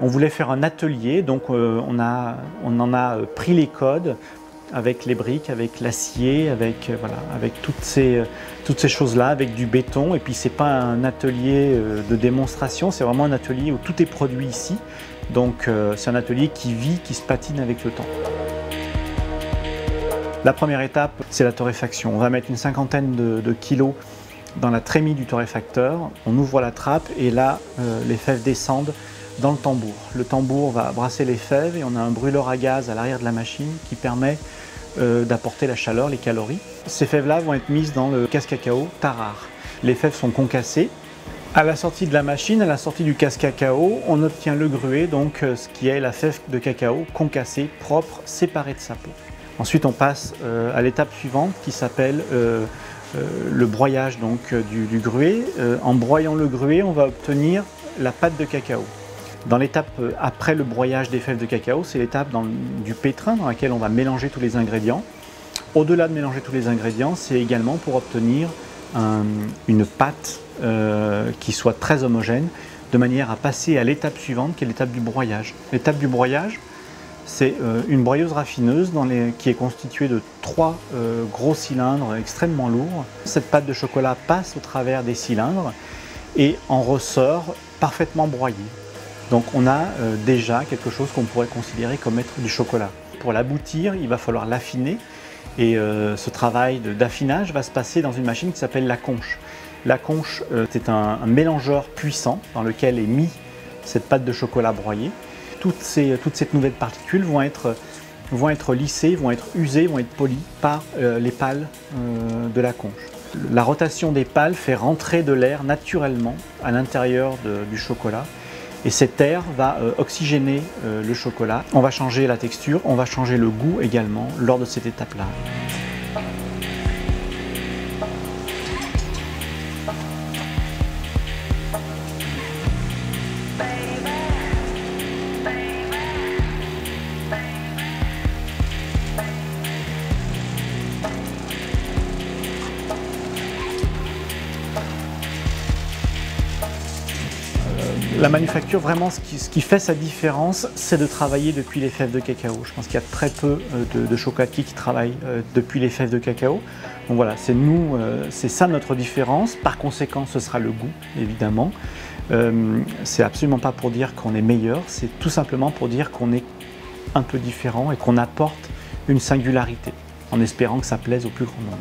On voulait faire un atelier, donc on en a pris les codes avec les briques, avec l'acier, avec, voilà, avec toutes ces choses-là, avec du béton. Et puis c'est pas un atelier de démonstration, c'est vraiment un atelier où tout est produit ici. Donc c'est un atelier qui vit, qui se patine avec le temps. La première étape, c'est la torréfaction. On va mettre une cinquantaine de kilos dans la trémie du torréfacteur. On ouvre la trappe et là, les fèves descendent dans le tambour. Le tambour va brasser les fèves et on a un brûleur à gaz à l'arrière de la machine qui permet d'apporter la chaleur, les calories. Ces fèves-là vont être mises dans le casse-cacao Tarare. Les fèves sont concassées. À la sortie de la machine, à la sortie du casse-cacao, on obtient le gruet, donc ce qui est la fève de cacao concassée, propre, séparée de sa peau. Ensuite, on passe à l'étape suivante qui s'appelle le broyage donc, du gruet. En broyant le gruet, on va obtenir la pâte de cacao. Dans l'étape après le broyage des fèves de cacao, c'est l'étape du pétrin dans laquelle on va mélanger tous les ingrédients. Au-delà de mélanger tous les ingrédients, c'est également pour obtenir une pâte qui soit très homogène, de manière à passer à l'étape suivante qui est l'étape du broyage. L'étape du broyage, c'est une broyeuse raffineuse qui est constituée de 3 gros cylindres extrêmement lourds. Cette pâte de chocolat passe au travers des cylindres et en ressort parfaitement broyée. Donc on a déjà quelque chose qu'on pourrait considérer comme être du chocolat. Pour l'aboutir, il va falloir l'affiner et ce travail d'affinage va se passer dans une machine qui s'appelle la conche. La conche, c'est un mélangeur puissant dans lequel est mis cette pâte de chocolat broyée. Toutes ces nouvelles particules vont être lissées, vont être usées, vont être polies par les pales de la conche. La rotation des pales fait rentrer de l'air naturellement à l'intérieur du chocolat. Et cet air va oxygéner le chocolat. On va changer la texture, on va changer le goût également lors de cette étape-là. La manufacture, vraiment, ce qui fait sa différence, c'est de travailler depuis les fèves de cacao. Je pense qu'il y a très peu de chocolatiers qui travaillent depuis les fèves de cacao. Donc voilà, c'est ça notre différence. Par conséquent, ce sera le goût, évidemment. C'est absolument pas pour dire qu'on est meilleur, c'est tout simplement pour dire qu'on est un peu différent et qu'on apporte une singularité, en espérant que ça plaise au plus grand nombre.